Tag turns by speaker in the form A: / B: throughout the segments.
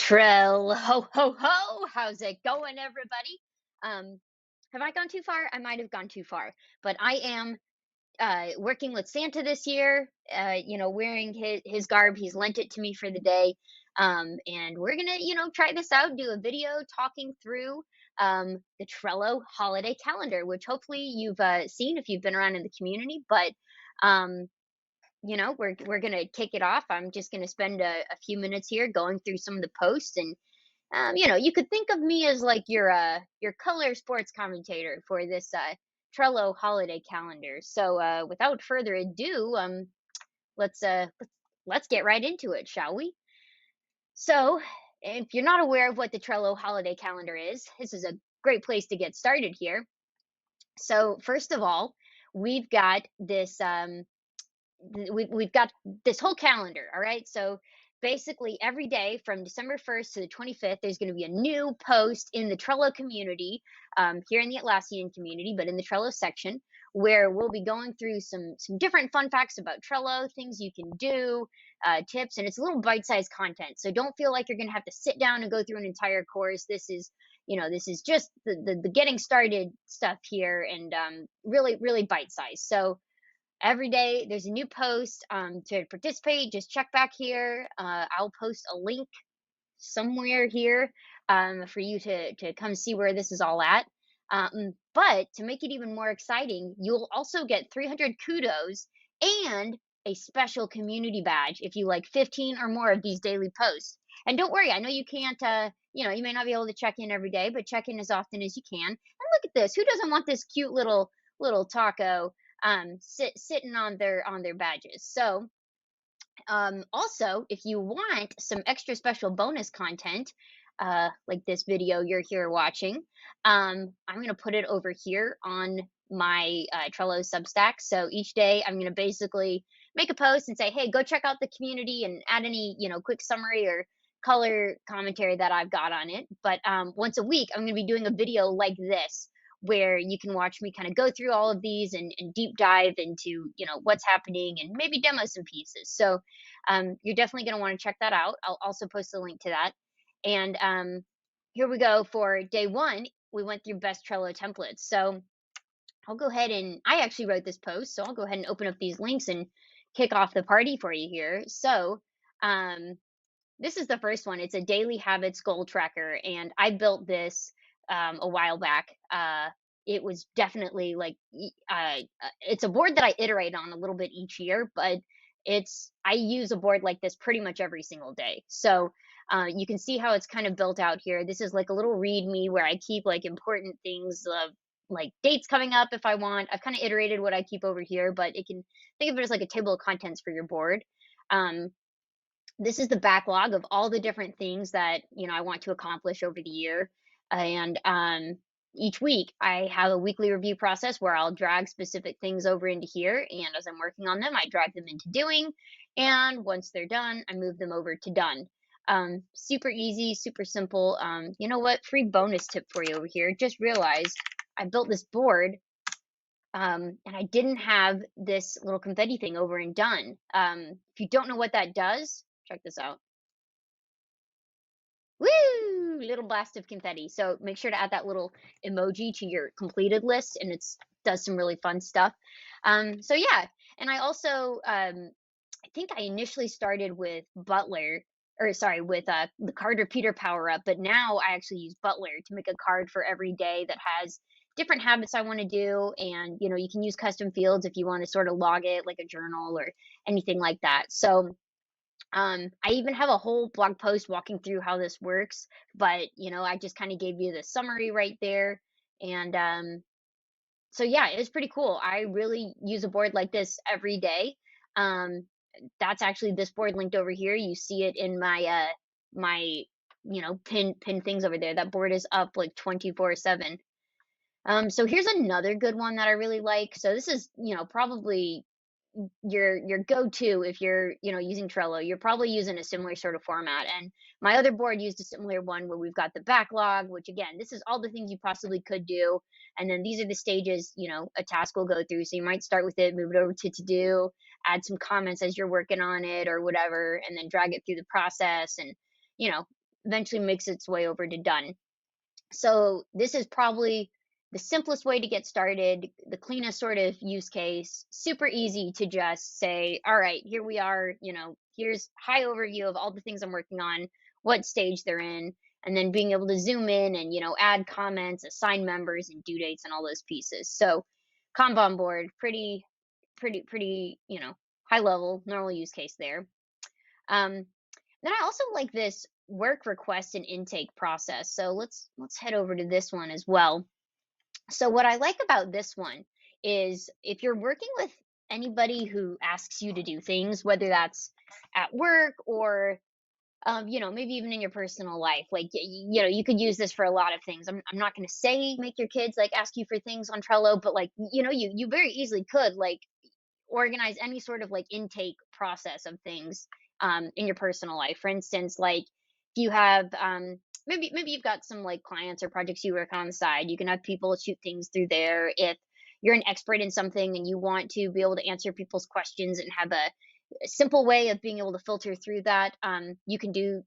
A: Trell, ho ho ho! How's it going, everybody? Um, have I gone too far? I might have gone too far, but I am working with Santa this year. Wearing his garb. He's lent it to me for the day, and we're gonna, try this out. Do a video talking through the Trello holiday calendar, which hopefully you've seen if you've been around in the community. But um, we're gonna kick it off. I'm just gonna spend a few minutes here going through some of the posts, and you could think of me as like your color sports commentator for this Trello holiday calendar. So without further ado, let's get right into it, shall we? So if you're not aware of what the Trello holiday calendar is, this is a great place to get started here. So first of all, we've got this we've got this whole calendar. All right, so basically every day from December 1st to the 25th, there's going to be a new post in the Trello community, here in the Atlassian community, but in the Trello section, where we'll be going through some different fun facts about Trello, things you can do, tips, and it's a little bite-sized content, so don't feel like you're going to have to sit down and go through an entire course. This is just the getting started stuff here, and really really bite-sized. So every day there's a new post. To participate, just check back here. I'll post a link somewhere here, for you to come see where this is all at. But to make it even more exciting, you'll also get 300 kudos and a special community badge if you like 15 or more of these daily posts. And don't worry, I know you can't, you may not be able to check in every day, but check in as often as you can. And look at this. Who doesn't want this cute little taco sitting on their badges? So also, if you want some extra special bonus content, like this video you're here watching, I'm going to put it over here on my Trello Substack. So each day I'm going to basically make a post and say, hey, go check out the community and add any, quick summary or color commentary that I've got on it. But once a week, I'm going to be doing a video like this, where you can watch me kind of go through all of these and deep dive into, what's happening, and maybe demo some pieces. So you're definitely going to want to check that out. I'll also post a link to that. And here we go for day one. We went through best Trello templates. So I'll go ahead, and I actually wrote this post, so I'll go ahead and open up these links and kick off the party for you here. So this is the first one. It's a daily habits goal tracker, and I built this a while back. It was definitely like it's a board that I iterate on a little bit each year, but I use a board like this pretty much every single day. So you can see how it's kind of built out here. This is like a little readme where I keep like important things, like dates coming up if I want. I've kind of iterated what I keep over here, but it can think of it as like a table of contents for your board. This is the backlog of all the different things that I want to accomplish over the year. And each week I have a weekly review process where I'll drag specific things over into here, and as I'm working on them, I drag them into doing, and once they're done, I move them over to done. Super easy, super simple. You know what? Free bonus tip for you over here. Just realized I built this board, and I didn't have this little confetti thing over in done. If you don't know what that does, check this out. Woo! Little blast of confetti. So make sure to add that little emoji to your completed list, and it's does some really fun stuff. So yeah, and I also I think I initially started with Butler, or sorry, with the card repeater power up, but now I actually use Butler to make a card for every day that has different habits I want to do. And you can use custom fields if you want to sort of log it like a journal or anything like that. So I even have a whole blog post walking through how this works, but I just kind of gave you the summary right there. And so yeah, it's pretty cool. I really use a board like this every day. Um, that's actually this board linked over here. You see it in my pin things over there. That board is up like 24/7. So here's another good one that I really like. So this is probably your go-to if you're using Trello. You're probably using a similar sort of format, and my other board used a similar one where we've got the backlog, which again, this is all the things you possibly could do, and then these are the stages a task will go through. So you might start with it, move it over to do, add some comments as you're working on it or whatever, and then drag it through the process, and you know eventually makes its way over to done. So this is probably the simplest way to get started, the cleanest sort of use case, super easy to just say, all right, here we are, here's high overview of all the things I'm working on, what stage they're in, and then being able to zoom in and, add comments, assign members and due dates and all those pieces. So Kanban board, pretty, high level, normal use case there. Um, then I also like this work request and intake process. So let's head over to this one as well. So what I like about this one is if you're working with anybody who asks you to do things, whether that's at work or maybe even in your personal life, like you could use this for a lot of things. I'm not going to say make your kids like ask you for things on Trello, but like you very easily could like organize any sort of like intake process of things in your personal life. For instance, like if you have maybe you've got some like clients or projects you work on the side, you can have people shoot things through there. If you're an expert in something and you want to be able to answer people's questions and have a simple way of being able to filter through that, you can do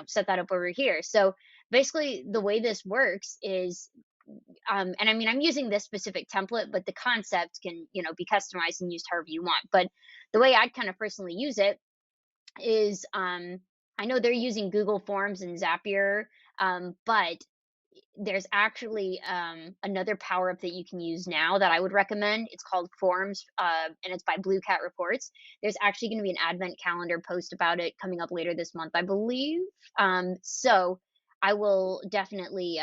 A: set that up over here. So basically the way this works is and I mean, I'm using this specific template, but the concept can, be customized and used however you want. But the way I'd kind of personally use it is, I know they're using Google Forms and Zapier, but there's actually another power up that you can use now that I would recommend. It's called Forms, and it's by Blue Cat Reports. There's actually going to be an advent calendar post about it coming up later this month, I believe. So I will definitely,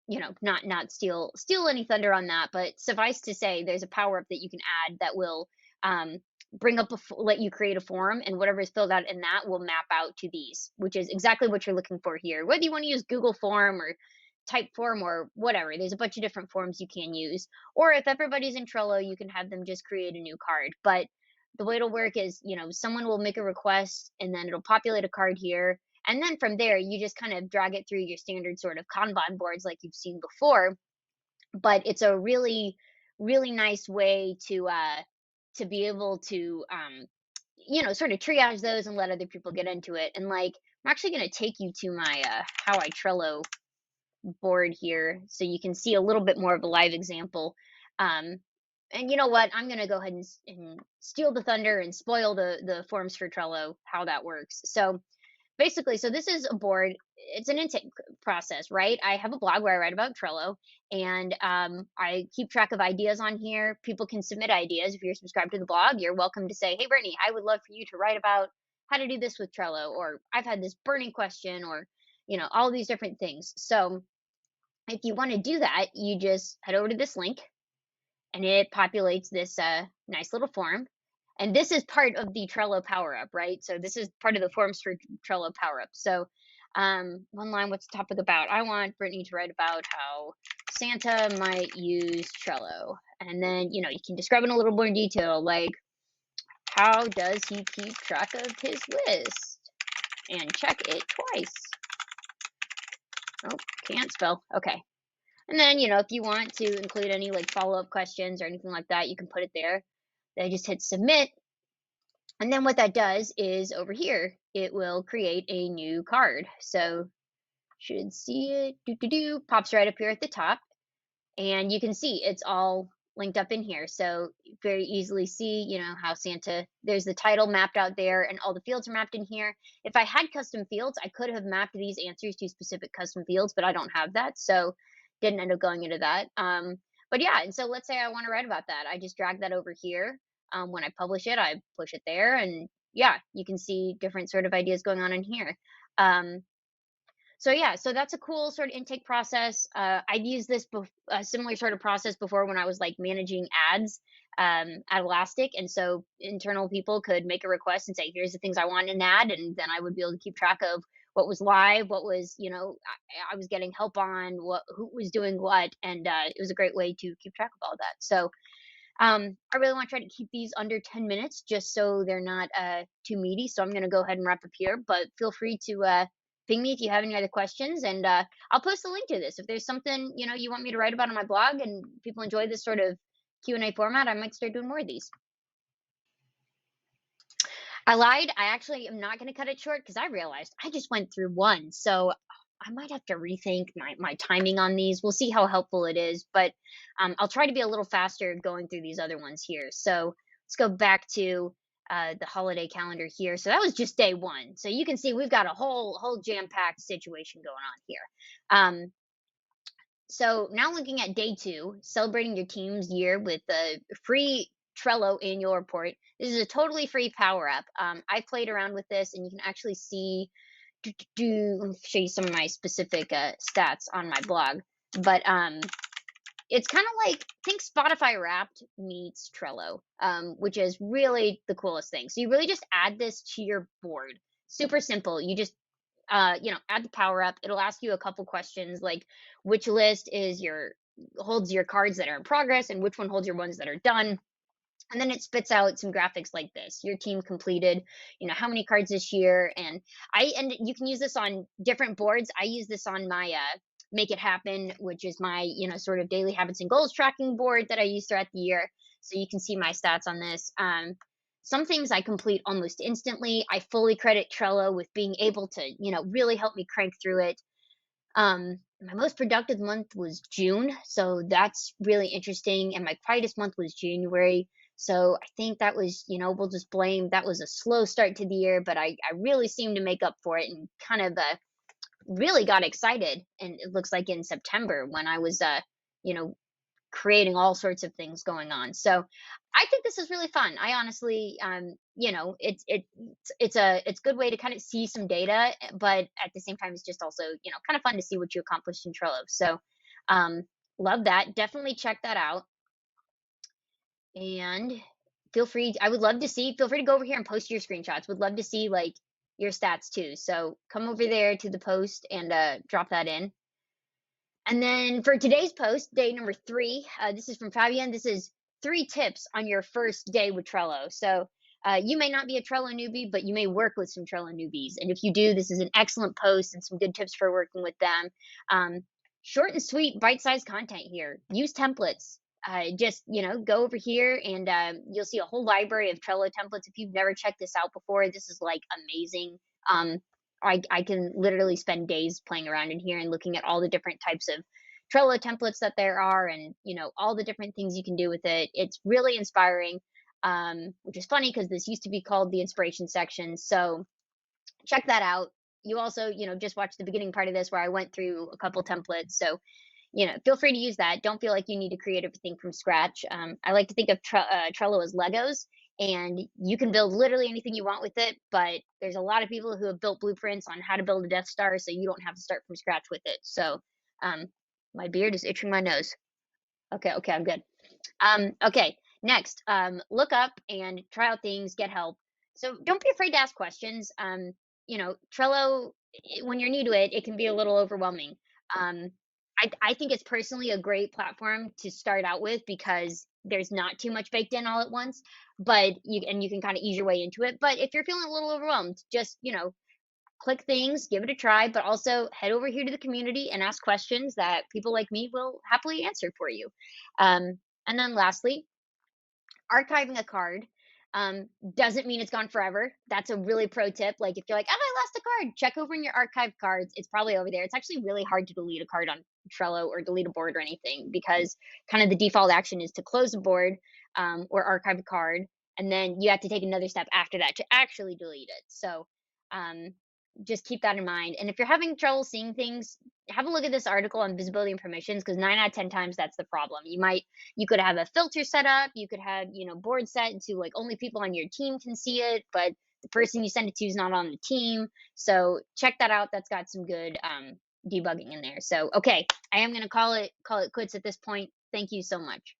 A: not steal any thunder on that, but suffice to say, there's a power up that you can add that will um, bring up let you create a form, and whatever is filled out in that will map out to these, which is exactly what you're looking for here. Whether you want to use Google Form or type form or whatever. There's a bunch of different forms you can use. Or if everybody's in Trello, you can have them just create a new card. But the way it'll work is, someone will make a request and then it'll populate a card here. And then from there, you just kind of drag it through your standard sort of Kanban boards like you've seen before. But it's a really, really nice way to be able to sort of triage those and let other people get into it. And like I'm actually going to take you to my how I Trello board here so you can see a little bit more of a live example. Um, and you know what? I'm going to go ahead and steal the thunder and spoil the forms for Trello, how that works. So basically, so this is a board. It's an intake process, right? I have a blog where I write about Trello, and I keep track of ideas on here. People can submit ideas. If you're subscribed to the blog, you're welcome to say, hey, Brittany, I would love for you to write about how to do this with Trello, or I've had this burning question, or, all these different things. So if you want to do that, you just head over to this link and it populates this nice little form. And this is part of the Trello Power Up, right? So this is part of the forms for Trello Power Up. So one line, what's the topic about? I want Brittany to write about how Santa might use Trello. And then, you can describe in a little more detail, like how does he keep track of his list? And check it twice. Oh, can't spell. Okay. And then, if you want to include any like follow-up questions or anything like that, you can put it there. Then just hit submit. And then what that does is over here, it will create a new card. So should see it, pops right up here at the top. And you can see it's all linked up in here. So very easily see, how Santa, there's the title mapped out there and all the fields are mapped in here. If I had custom fields, I could have mapped these answers to specific custom fields, but I don't have that. So didn't end up going into that. But yeah, and so let's say I want to write about that. I just drag that over here. When I publish it, I push it there, and yeah, you can see different sort of ideas going on in here. So yeah, so that's a cool sort of intake process. I've used this a similar sort of process before when I was like managing ads at Elastic, and so internal people could make a request and say, "Here's the things I want in an ad," and then I would be able to keep track of what was live, what was I was getting help on, who was doing what, and it was a great way to keep track of all that. So I really want to try to keep these under 10 minutes just so they're not too meaty. So I'm going to go ahead and wrap up here, but feel free to ping me if you have any other questions, and I'll post a link to this. If there's something, you want me to write about on my blog and people enjoy this sort of Q&A format, I might start doing more of these. I lied. I actually am not gonna cut it short because I realized I just went through one, so I might have to rethink my timing on these. We'll see how helpful it is, but, I'll try to be a little faster going through these other ones here. So, let's go back to, the holiday calendar here. So that was just day 1. So you can see we've got a whole jam-packed situation going on here. Um, so now looking at day 2, celebrating your team's year with a free Trello annual report. This is a totally free power up. I played around with this, and you can actually see. Let me show you some of my specific stats on my blog. But it's kind of like think Spotify Wrapped meets Trello, which is really the coolest thing. So you really just add this to your board. Super simple. You just add the power up. It'll ask you a couple questions like which list is your holds your cards that are in progress and which one holds your ones that are done. And then it spits out some graphics like this. Your team completed, how many cards this year. And you can use this on different boards. I use this on my Make It Happen, which is my, sort of daily habits and goals tracking board that I use throughout the year. So you can see my stats on this. Some things I complete almost instantly. I fully credit Trello with being able to, really help me crank through it. My most productive month was June, so that's really interesting. And my quietest month was January. So I think that was, we'll just blame that was a slow start to the year, but I really seemed to make up for it and kind of really got excited. And it looks like in September when I was, you know, creating all sorts of things going on. So I think this is really fun. I honestly, it's a good way to kind of see some data, but at the same time, it's just also kind of fun to see what you accomplished in Trello. So um, love that. Definitely check that out. And feel free. I would love to see. Feel free to go over here and post your screenshots. Would love to see like your stats too. So come over there to the post and drop that in. And then for today's post, day number 3, this is from Fabian. This is 3 tips on your first day with Trello. So you may not be a Trello newbie, but you may work with some Trello newbies. And if you do, this is an excellent post and some good tips for working with them. Um, Short and sweet, bite-sized content here. Use templates. Just go over here and you'll see a whole library of Trello templates. If you've never checked this out before, this is like amazing. Um, I can literally spend days playing around in here and looking at all the different types of Trello templates that there are and, all the different things you can do with it. It's really inspiring, which is funny because this used to be called the inspiration section. So check that out. You also, just watch the beginning part of this where I went through a couple templates. So, feel free to use that. Don't feel like you need to create everything from scratch. I like to think of Trello as Legos, and you can build literally anything you want with it. But there's a lot of people who have built blueprints on how to build a Death Star, so you don't have to start from scratch with it. So, um, my beard is itching my nose. Okay, I'm good. Okay, next, look up and try out things, get help. So don't be afraid to ask questions. Trello, when you're new to it, it can be a little overwhelming. Um, I think it's personally a great platform to start out with because there's not too much baked in all at once, but you can kind of ease your way into it. But if you're feeling a little overwhelmed, just click things, give it a try, but also head over here to the community and ask questions that people like me will happily answer for you. And then lastly, archiving a card doesn't mean it's gone forever. That's a really pro tip. Like if you're like, oh, I lost a card, check over in your archive cards. It's probably over there. It's actually really hard to delete a card on Trello or delete a board or anything because kind of the default action is to close a board or archive a card. And then you have to take another step after that to actually delete it. So um, just keep that in mind. And if you're having trouble seeing things, have a look at this article on visibility and permissions because 9 out of 10 times that's the problem. You could have a filter set up, you could have, board set to like only people on your team can see it, but the person you send it to is not on the team. So check that out. That's got some good debugging in there. So okay, I am gonna call it quits at this point. Thank you so much.